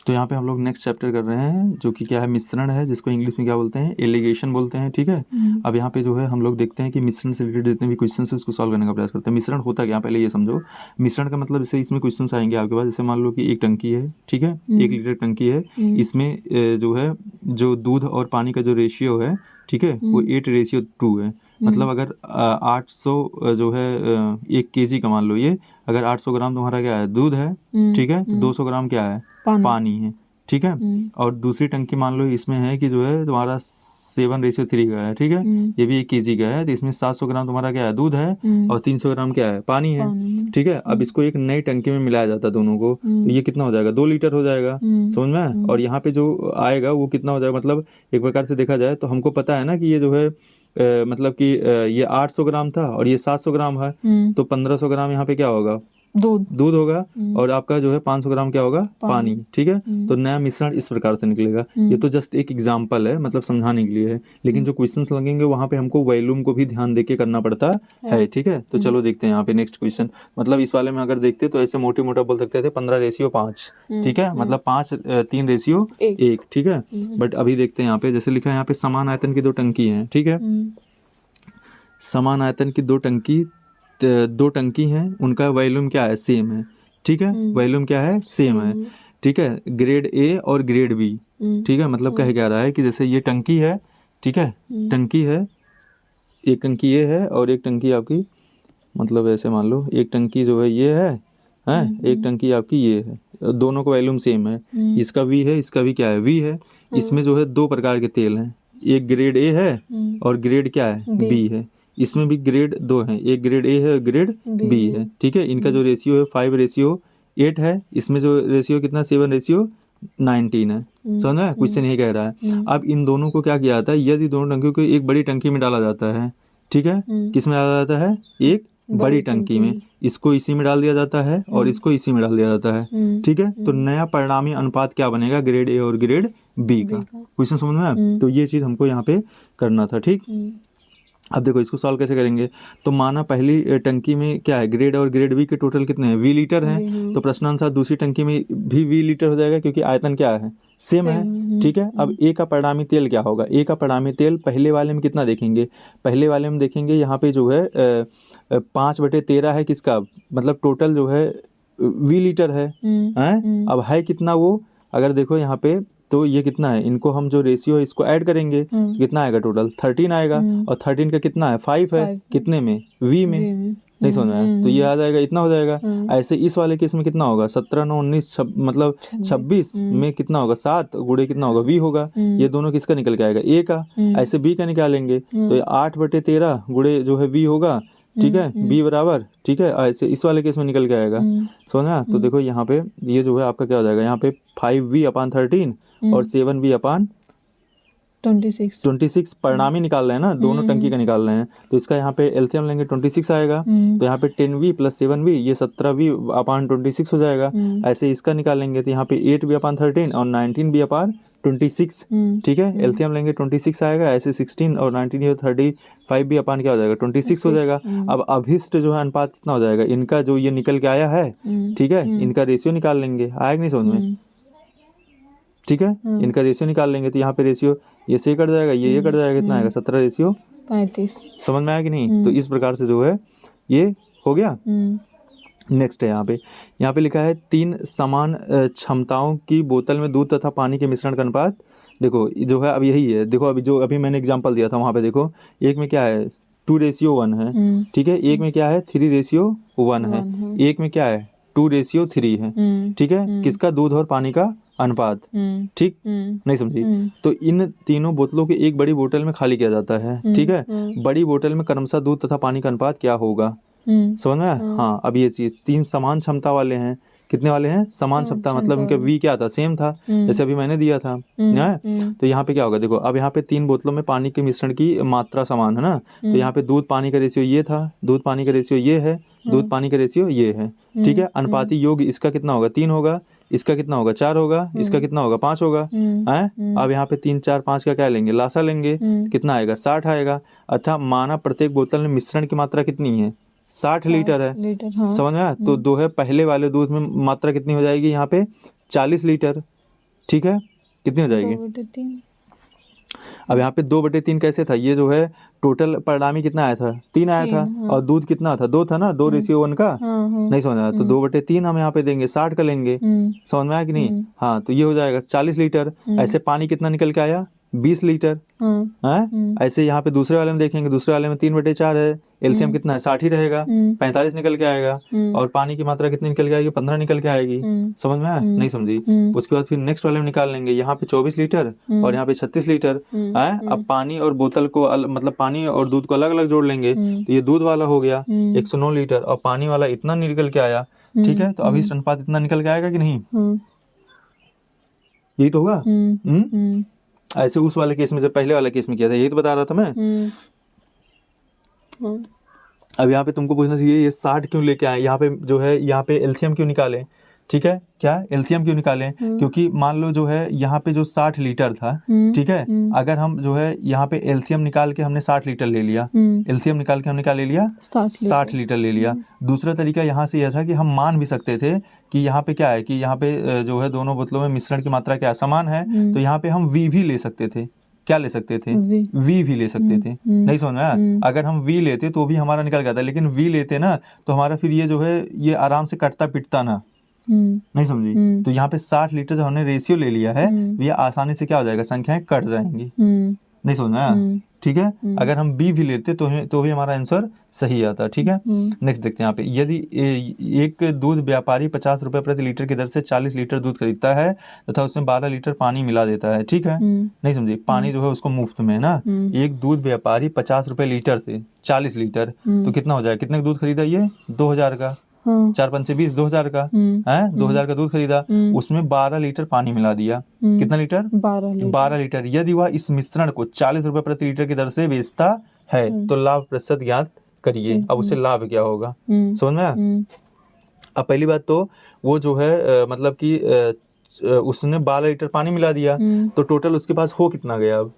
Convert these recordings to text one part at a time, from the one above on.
तो यहाँ पे हम लोग नेक्स्ट चैप्टर कर रहे हैं जो कि क्या है, मिश्रण है, जिसको इंग्लिश में क्या बोलते हैं, एलिगेशन बोलते हैं। ठीक है, अब यहाँ पे जो है हम लोग देखते हैं कि मिश्रण से रिलेटेड जितने भी क्वेश्चन है उसको सॉल्व करने का प्रयास करते हैं। मिश्रण होता क्या, पहले ये समझो। मिश्रण का मतलब जैसे इसमें क्वेश्चन आएंगे आपके पास, जैसे मान लो कि एक टंकी है, ठीक है, 1 लीटर टंकी है, इसमें जो है जो दूध और पानी का जो रेशियो है, ठीक है, वो 8:2 है। मतलब अगर 800 जो है 1 kg का मान लो, ये अगर 800 ग्राम तुम्हारा क्या है, दूध है, ठीक है, तो 200 ग्राम क्या है, पानी है। ठीक है, और दूसरी टंकी मान लो इसमें है कि जो है तुम्हारा 7:3 का है, ठीक है, ये भी 1 kg का है, तो इसमें 700 ग्राम तुम्हारा क्या है, दूध है, और 300 ग्राम क्या है, पानी है। ठीक है, अब इसको एक नई टंकी में मिलाया जाता है दोनों को, तो ये कितना हो जाएगा, 2 लीटर हो जाएगा, समझ में। और यहाँ पे जो आएगा वो कितना हो जाएगा, मतलब एक प्रकार से देखा जाए तो हमको पता है ना कि ये जो है मतलब कि ये 800 ग्राम था और ये 700 ग्राम है, तो 1500 ग्राम यहाँ पे क्या होगा, दूध होगा, और आपका जो है 500 ग्राम क्या होगा, पानी। ठीक है, तो नया मिश्रण इस प्रकार से निकलेगा। ये तो जस्ट एक एग्जांपल है, मतलब समझाने के लिए है, लेकिन जो क्वेश्चंस लगेंगे वहां पे हमको वॉल्यूम को भी ध्यान देके करना पड़ता है। ठीक है, तो चलो देखते हैं यहाँ पे नेक्स्ट क्वेश्चन। मतलब इस वाले में अगर देखते तो ऐसे मोटे मोटा बोल सकते थे 15:5। ठीक है, मतलब 5:3:1। ठीक है, बट अभी देखते हैं यहाँ पे, जैसे लिखा है यहाँ पे समान आयतन की 2 टंकी है। ठीक है, समान आयतन की 2 टंकी हैं, उनका वॉल्यूम क्या है, सेम है। ठीक है, वॉल्यूम क्या है, सेम है। ठीक है, ग्रेड ए और ग्रेड बी। ठीक है, मतलब कह क्या रहा है कि जैसे ये टंकी है, ठीक है, टंकी है, एक टंकी ये है और एक टंकी आपकी, मतलब ऐसे मान लो एक टंकी जो है ये है, एक टंकी आपकी ये है, दोनों का वॉल्यूम सेम है। इसका वी है, इसका भी क्या है, वी है। इसमें जो है 2 प्रकार के तेल हैं, एक ग्रेड ए है और ग्रेड क्या है, बी है। इसमें भी ग्रेड 2 हैं, एक ग्रेड ए है और ग्रेड बी है। ठीक है, इनका जो रेशियो है 5:8 है, इसमें जो रेशियो कितना, 7:19 है। समझ में, क्वेश्चन यही कह रहा है। अब इन दोनों को क्या किया जाता है, यदि दोनों टंकियों को एक बड़ी टंकी में डाला जाता है, ठीक है, किस में डाला जाता है, एक बड़ी टंकी में, इसको इसी में डाल दिया जाता है और इसको इसी में डाल दिया जाता है। ठीक है, तो नया परिणामी अनुपात क्या बनेगा, ग्रेड ए और ग्रेड बी का। क्वेश्चन समझ में, तो ये चीज हमको यहाँ पे करना था। ठीक, अब देखो इसको सॉल्व कैसे करेंगे। तो माना पहली टंकी में क्या है, ग्रेड और ग्रेड बी के टोटल कितने हैं, 20 लीटर हैं, तो प्रश्नानुसार दूसरी टंकी में भी 20 लीटर हो जाएगा, क्योंकि आयतन क्या है, सेम है। ठीक है, अब ए का परिणामी तेल क्या होगा, ए का परिणामी तेल पहले वाले में कितना देखेंगे, पहले वाले में देखेंगे यहाँ पे जो है 5/13 है किसका, मतलब टोटल जो है 20 लीटर है। अब है कितना वो, अगर देखो यहाँ पे तो ये कितना है, इनको हम जो रेशियो है इसको ऐड करेंगे, कितना आएगा, टोटल 13 आएगा, और 13 का कितना है, 5 है, कितने में, वी में। नहीं समझ में आया, तो ये आ जाएगा, इतना हो जाएगा। ऐसे इस वाले केस में कितना होगा, 17 9 19 मतलब 26 में कितना होगा, 7 गुणे कितना होगा, वी होगा। ये दोनों किसका निकल के आएगा, ए का। ऐसे बी का निकालेंगे तो 8/13 गुणे जो है वी होगा। ठीक है, बी बराबर, ठीक है, ऐसे इस वाले केस में निकल के आएगा। समझा, तो देखो यहाँ पे ये जो है आपका क्या हो जाएगा, यहाँ पे 5v/13 और 7v/26 परिणामी निकाल रहे हैं ना, दोनों टंकी का निकाल रहे हैं, तो इसका यहाँ पे एलसीएम लेंगे 26 आएगा, तो यहाँ पे 10v + 7v ये 17v/26 हो जाएगा। ऐसे इसका निकालेंगे तो यहाँ पे 8v/13 और 19v/26। ठीक है, एलसीएम लेंगे 26 आएगा, ऐसे 16 और 19 ये 35 भी क्या हो जाएगा, 26 हो जाएगा। अब अभिष्ट जो है अनुपात कितना हो जाएगा, इनका जो ये निकल के आया है, ठीक है, इनका रेशियो निकाल लेंगे, आएगा नहीं समझ में। ठीक है, इनका रेशियो निकाल लेंगे, तो यहाँ पे रेशियो ये से कट जाएगा, ये कट जाएगा, कितना आएगा, 17:35। समझ में आया कि नहीं। तो इस प्रकार से जो है ये हो गया। नेक्स्ट है यहाँ पे लिखा है 3 समान क्षमताओं की बोतल में दूध तथा पानी के मिश्रण का अनुपात। देखो जो है अब यही है, देखो अभी मैंने एग्जांपल दिया था वहाँ पे, देखो एक में क्या है 2:1 है, ठीक है, एक में क्या है 3:1 है, एक में क्या है 2:3 है। ठीक है, किसका, दूध और पानी का अनुपात। ठीक, नहीं समझी। तो इन तीनों बोतलों को एक बड़ी बोतल में खाली किया जाता है। ठीक है, बड़ी बोतल में क्रमशः दूध तथा पानी का अनुपात क्या होगा, समझ में। हाँ, अब ये चीज 3 समान क्षमता वाले हैं, कितने वाले हैं, समान क्षमता, मतलब इनका वी क्या था, सेम था, जैसे अभी मैंने दिया था। तो यहाँ पे क्या होगा, देखो अब यहाँ पे 3 बोतलों में पानी के मिश्रण की मात्रा समान है ना, तो यहाँ पे दूध पानी का रेशियो ये था, दूध पानी का रेशियो ये है, दूध पानी का रेशियो ये है। ठीक है, अनुपाती योग इसका कितना होगा, 3 होगा, इसका कितना होगा, 4 होगा, इसका कितना होगा, 5 होगा। अब यहाँ पे 3 4 5 का क्या लेंगे, लासा लेंगे, कितना आएगा, 60 आएगा। अच्छा, माना प्रत्येक बोतल में मिश्रण की मात्रा कितनी है, 60 लीटर है। समझ में आया, तो दो है पहले वाले दूध में मात्रा कितनी हो जाएगी, यहाँ पे 40 लीटर। ठीक है, कितनी हो जाएगी? 2/3। अब यहाँ पे 2/3 कैसे था? ये जो है टोटल परिणामी कितना आया था? 3 आया था। हाँ। और दूध कितना था? 2 था ना, 2:1 का। हाँ हाँ। नहीं समझ आया तो 2/3 हम यहाँ पे देंगे, 60 का लेंगे। समझ में आया कि नहीं? हाँ, तो ये हो जाएगा 40 लीटर। ऐसे पानी कितना निकल के आया? 20 लीटर है। ऐसे यहाँ पे दूसरे वाले में देखेंगे, दूसरे वाले में 3/4 है, एलसीएम कितना है? 60 ही रहेगा, 45 निकल के आएगा। और पानी की मात्रा कितनी निकल के आएगी? 15 निकल के आएगी। समझ में आया? नहीं समझी? उसके बाद फिर नेक्स्ट वाले में निकाल लेंगे, यहाँ पे 24 लीटर और यहाँ पे 36 लीटर है। अब पानी और बोतल को मतलब पानी और दूध को अलग अलग जोड़ लेंगे, तो ये दूध वाला हो गया 109 लीटर और पानी वाला इतना निकल के आया। ठीक है, तो अभी इस अनुपात इतना निकल के आएगा कि नहीं? यही तो होगा। ऐसे उस वाले केस में, जब पहले वाले केस में किया था, यही तो बता रहा था मैं। अब यहाँ पे तुमको पूछना चाहिए ये 60 क्यों लेके आए? यहाँ पे जो है, यहाँ पे एलसीएम क्यों निकाले? ठीक है, क्या एलसीएम क्यों निकालें? क्योंकि मान लो जो है यहाँ पे जो 60 लीटर था, ठीक है, अगर हम जो है यहाँ पे एलसीएम निकाल के हमने 60 लीटर ले लिया, एलसीएम निकाल के हमने क्या ले लिया? 60 लीटर ले लिया। दूसरा तरीका यहाँ से यह था कि हम मान भी सकते थे कि यहाँ पे क्या है कि यहाँ पे जो है दोनों बोतलों में मिश्रण की मात्रा क्या समान है, तो यहाँ पे हम वी भी ले सकते थे। क्या ले सकते थे? वी भी ले सकते थे। नहीं समझ में आया? अगर हम वी लेते तो भी हमारा निकल जाता, लेकिन वी लेते ना तो हमारा फिर ये जो है ये आराम से कटता पिटता ना। नहीं समझी? तो यहाँ पे 60 लीटर जो हमने रेशियो ले लिया है, ये आसानी से क्या हो जाएगा? संख्याएं कट जाएंगी। नहीं समझ में आया? ठीक है, अगर हम बी भी लेते तो भी हमारा आंसर सही आता। ठीक है, नेक्स्ट देखते हैं यहाँ पे, यदि एक दूध व्यापारी 50 रुपए प्रति लीटर की दर से 40 लीटर दूध खरीदता है तथा उसमें 12 लीटर पानी मिला देता है। ठीक है, नहीं समझे? पानी जो है उसको मुफ्त में ना, एक दूध व्यापारी 50 रुपए लीटर से 40 लीटर, तो कितना हो जाएगा? कितने का दूध खरीदा? ये 2000 का। 4×5 = 20, 2000 का है। 2000 का दूध खरीदा, उसमें 12 लीटर पानी मिला दिया। कितना लीटर? 12 लीटर। यदि वह इस मिश्रण को 40 रुपए प्रति लीटर की दर से बेचता है तो लाभ प्रतिशत ज्ञात करिए। अब उससे लाभ क्या होगा? समझ में आया? अब पहली बात तो वो जो है मतलब कि उसने 12 लीटर पानी मिला दिया, तो टोटल उसके पास हो कितना गया? अब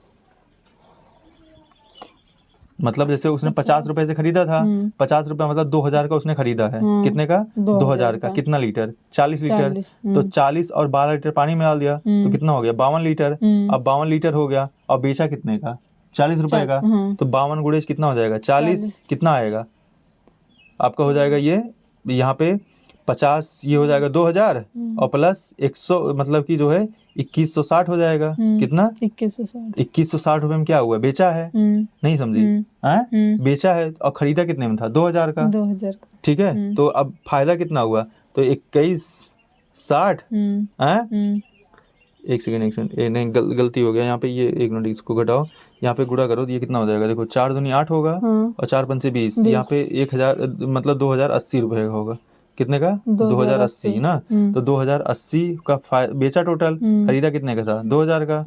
मतलब जैसे उसने 50 रुपए से खरीदा था, 50 रुपए मतलब 2000 का उसने खरीदा है। कितने का? 2000 का। कितना लीटर? 40 लीटर। तो 40 और 12 लीटर पानी मिला दिया तो कितना हो गया? 52 लीटर। अब 52 लीटर हो गया और बेचा कितने का? 40 रुपए का। तो 52 गुणे कितना हो जाएगा? 40। कितना आएगा आपका? हो जाएगा ये यहाँ पे 50, ये हो जाएगा 2000 और प्लस 100 मतलब कि जो है 2160 हो जाएगा। कितना? 2160 रुपए में क्या हुआ? बेचा है। नहीं समझी? बेचा है और खरीदा कितने में था? 2000 का। ठीक है, तो अब फायदा कितना हुआ? तो 2160। एक सेकंड नहीं, गलती हो गया यहाँ पे, ये एक मिनट इसको घटाओ, यहाँ पे गुणा करो तो ये कितना हो जाएगा? देखो 4 दूनी 8 होगा और 4×5 = 20। यहाँ पे 1000 मतलब 2080 रुपए का होगा। कितने का? 2080 ना। तो 2080 का बेचा, टोटल खरीदा कितने का था? 2000 का।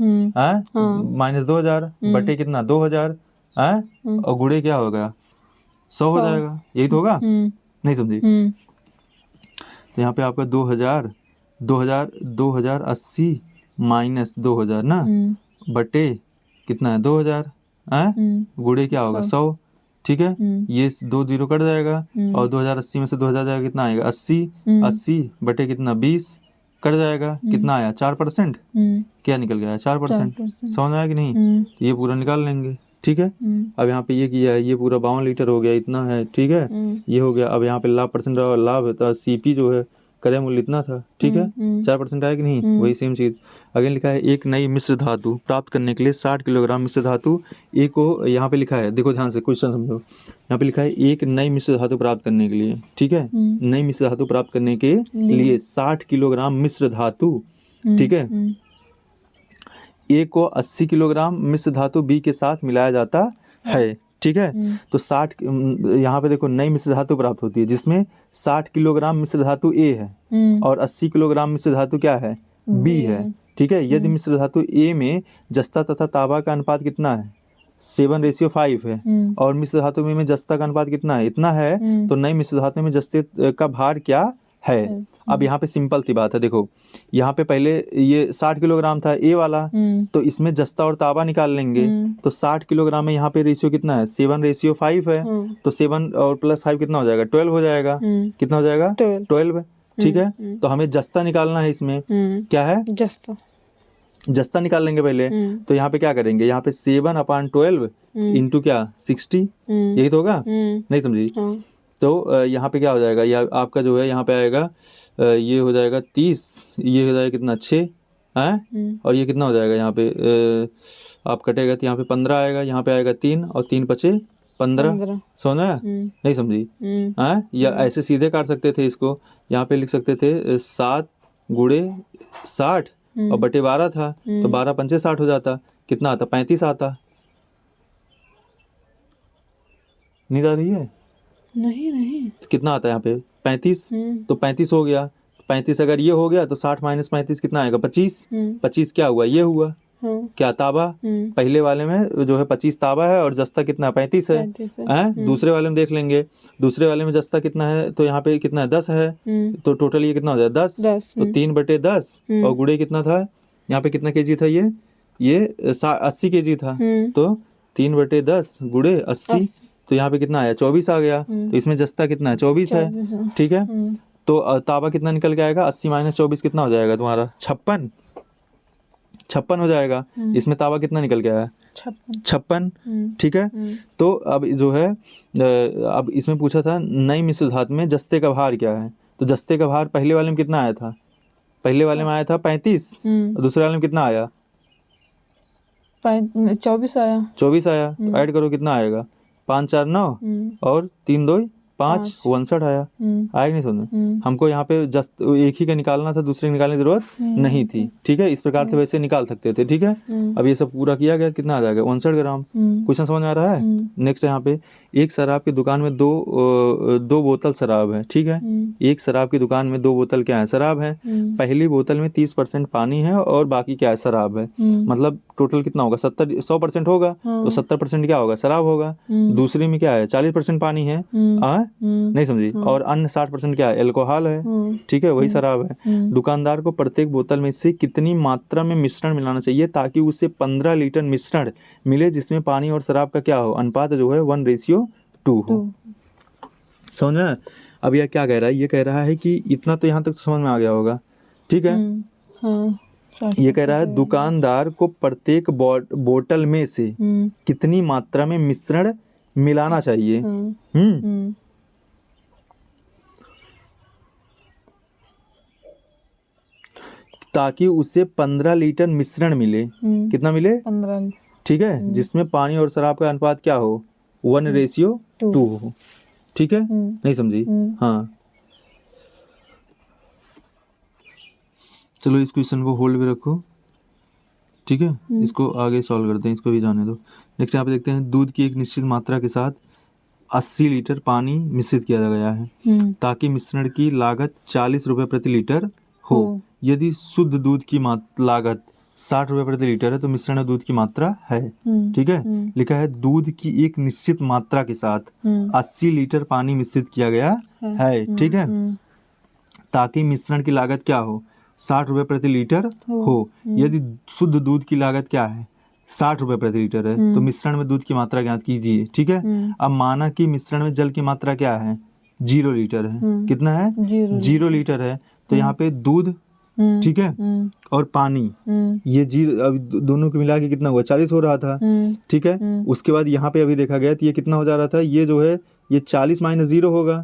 माइनस 2000 बटे कितना? 2000 और गुणे क्या होगा? 100 हो जाएगा। यही तो होगा। नहीं समझी? तो यहाँ पे आपका 2080 माइनस 2000 ना बटे कितना है? 2000 गुणे क्या होगा? 100। ठीक है, ये 2 0 कट जाएगा और 2080 में से 2000 जाएगा, कितना आएगा? 80 बटे कितना? 20 कट जाएगा। कितना आया? 4%। क्या निकल गया? 4%। समझ में आया कि नहीं? तो ये पूरा निकाल लेंगे। ठीक है, अब यहाँ पे ये किया है, ये पूरा 52 लीटर हो गया, इतना है। ठीक है, ये हो गया। अब यहाँ पे लाभ परसेंट लाभ है, सीपी जो है क्रय मूल्य इतना था। ठीक है, 4% आया कि नहीं? वही सेम चीज अगेन लिखा है, एक नई मिश्र धातु प्राप्त करने के लिए 60 किलोग्राम मिश्र धातु ए को, यहाँ पे लिखा है, देखो ध्यान से क्वेश्चन समझो, यहाँ पे लिखा है एक नई मिश्र धातु प्राप्त करने के लिए। ठीक है, नई मिश्र धातु प्राप्त करने के लिए 60 किलोग्राम मिश्र धातु, ठीक है, ए को 80 किलोग्राम मिश्र धातु बी के साथ मिलाया जाता है। ठीक है, तो 60 यहाँ पे देखो नई मिश्र धातु प्राप्त होती है जिसमें 60 किलोग्राम मिश्र धातु ए है और 80 किलोग्राम मिश्र धातु क्या है? बी है। ठीक है, यदि मिश्र धातु ए में जस्ता तथा तांबा का अनुपात कितना है? 7:5 है और मिश्र धातु में जस्ता का अनुपात कितना है? इतना है। तो नई मिश्र धातु में जस्ते का भार क्या है? अब यहाँ पे सिंपल सी बात है, देखो यहाँ पे पहले ये 60 किलोग्राम था ए वाला, तो इसमें जस्ता और तांबा निकाल लेंगे। तो 60 किलोग्राम में यहाँ पे रेशियो कितना है? 7:5 है। तो 7 और +5 कितना हो जाएगा? 12 हो जाएगा। कितना हो जाएगा? 12। ठीक है, तो हमें जस्ता निकालना है। इसमें क्या है? जस्ता निकाल लेंगे पहले। तो यहाँ पे क्या करेंगे, यहाँ पे 7/12 इंटू क्या 60, यही तो होगा, नहीं समझी। तो यहाँ पे क्या हो जाएगा, या आपका जो है यहाँ पे आएगा ये हो जाएगा 30, ये हो जाएगा कितना 6 है, और ये कितना हो जाएगा यहाँ पे आप कटेगा तो यहाँ पे 15 आएगा, यहाँ पे आएगा 3 और 3 बचे 15। समझ में नहीं समझी है। या ऐसे सीधे काट सकते थे इसको, यहाँ पे लिख सकते थे 7 गुणे 60 और बटे 12 था, तो 12 पंचे 60 हो जाता, कितना आता 35 आता। नींद आ रही है? नहीं तो कितना आता है यहाँ पे 35, तो 35 हो गया। 35 अगर ये हो गया तो 60 माइनस 35 कितना आएगा 25। 25 क्या हुआ, ये हुआ क्या ताबा। पहले वाले में जो है 25 ताबा है और जस्ता कितना 35 है। दूसरे वाले में देख लेंगे, दूसरे वाले में जस्ता कितना है, तो यहाँ पे कितना है 10 है, तो टोटल ये कितना हो जाए 10। तो 3/10 और गुणे कितना था, यहाँ पे कितना केजी था, ये 80 केजी था, तो 3/10 गुणे 80, तो यहाँ पे कितना आया 24 आ गया। तो इसमें जस्ता कितना है 24 है, ठीक है। तो ताबा कितना निकल के आएगा, 80 माइनस 24 कितना हो जाएगा तुम्हारा 56 हो जाएगा। इसमें ताबा कितना निकल के आया 56, ठीक है। तो अब जो है अब इसमें पूछा था नई मिश्र धातु में जस्ते का भार क्या है, तो जस्ते का भार पहले वाले में कितना आया था, पहले वाले में आया था 35, दूसरे वाले में कितना आया 24 आया। तो ऐड करो कितना आएगा 5 4 9 और 3 2 5 59 आया। आया नहीं समझ। हमको यहाँ पे जस्ट एक ही का निकालना था, दूसरे निकालने की जरूरत नहीं थी, ठीक है। इस प्रकार से वैसे निकाल सकते थे, ठीक है। अब ये सब पूरा किया गया, कितना आ जाएगा 59 ग्राम। क्वेश्चन समझ में आ रहा है। नेक्स्ट यहाँ पे एक शराब की दुकान में दो बोतल शराब है, ठीक है। एक शराब की दुकान में 2 बोतल क्या है, शराब है। पहली बोतल में 30% पानी है और बाकी क्या है, शराब है। मतलब टोटल कितना होगा 100% होगा, तो 70% क्या होगा, शराब होगा। दूसरी में क्या है 40% पानी है, नहीं समझी, और अन्य 60% क्या है, अल्कोहल है, ठीक है, वही शराब है। दुकानदार को प्रत्येक बोतल में से कितनी मात्रा में मिश्रण मिलाना चाहिए ताकि उसे 15 लीटर मिश्रण मिले जिसमें पानी और शराब का क्या हो, अनुपात जो है 1:2 हो। समझ में। अब यह क्या कह रहा है, ये कह रहा है कि इतना तो यहाँ तक समझ में आ गया होगा, ठीक है। ये कह रहा है दुकानदार को प्रत्येक बोतल में से कितनी मात्रा में मिश्रण मिलाना चाहिए, ताकि उसे 15 लीटर मिश्रण मिले। कितना मिले 15, ठीक है, जिसमें पानी और शराब का अनुपात क्या हो 1:2 हो, ठीक है। नहीं समझी। हाँ चलो इस क्वेश्चन को होल्ड पे रखो, ठीक है। इसको आगे सॉल्व करते हैं, इसको भी जाने दो। नेक्स्ट यहाँ पे देखते हैं दूध की एक निश्चित मात्रा के साथ 80 लीटर पानी मिश्रित किया गया है ताकि मिश्रण की लागत 40 रुपये प्रति लीटर हो। यदि शुद्ध दूध की लागत 60 रुपये प्रति लीटर है तो मिश्रण दूध की मात्रा है, ठीक है। लिखा है दूध की एक निश्चित मात्रा के साथ 80 लीटर पानी मिश्रित किया गया है, ठीक है, ताकि मिश्रण की लागत क्या हो 60 रुपये प्रति लीटर हो। यदि शुद्ध दूध की लागत क्या है 60 रुपये प्रति लीटर है तो मिश्रण में दूध की मात्रा ज्ञात कीजिए, ठीक है। अब माना कि मिश्रण में जल की मात्रा क्या है 0 लीटर है, कितना है 0 लीटर है, तो यहाँ पे दूध, ठीक है, और पानी, ये अब दोनों को मिला के कितना हुआ 40 हो रहा था, ठीक है। उसके बाद यहाँ पे अभी देखा गया तो ये कितना हो जा रहा था, ये जो है ये 40 माइनस 0 होगा,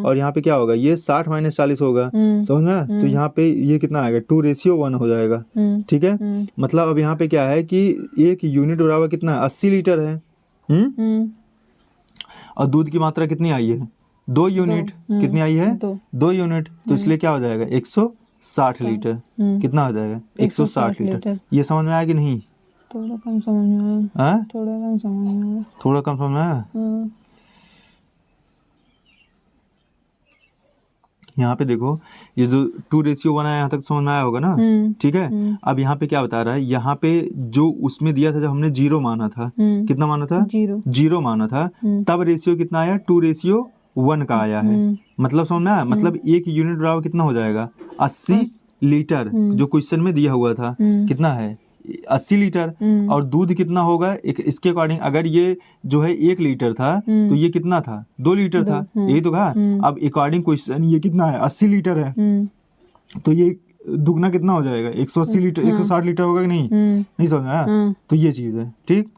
और यहाँ पे क्या होगा ये 60 माइनस 40 होगा, समझ में। तो यहाँ पे ये कितना आएगा 2:1 हो जाएगा, ठीक है। मतलब अब यहाँ पे क्या है कि एक यूनिट बराबर कितना 80 लीटर है, और दूध की मात्रा कितनी आई है 2 यूनिट, कितनी आई है 2 यूनिट, तो इसलिए क्या हो जाएगा 160 लीटर, कितना हो जाएगा 160 लीटर। ये समझ में आया कि नहीं, थोड़ा कम समझ में आया, थोड़ा कम समझ में आया। यहाँ पे देखो ये जो 2:1 है यहाँ तक समझ में आया होगा ना, ठीक है। अब यहाँ पे क्या बता रहा है, यहाँ पे जो उसमें दिया था जब हमने 0 माना था, कितना माना था 0 माना था, तब रेशियो कितना आया 2:1 का आया है। मतलब समझ में आया, मतलब एक यूनिट बराबर कितना हो जाएगा 80 लीटर, जो क्वेश्चन में दिया हुआ था कितना है 80 लीटर, और दूध कितना होगा इसके अकॉर्डिंग, अगर ये जो है 1 लीटर था तो ये कितना था 2 लीटर था, यही तो कहा। अब अकॉर्डिंग क्वेश्चन ये कितना है 80 लीटर है, तो ये दुगना कितना हो जाएगा, 180 लीटर, 160 लीटर होगा कि नहीं, नहीं समझ में आया? तो ये चीज़ है, ठीक।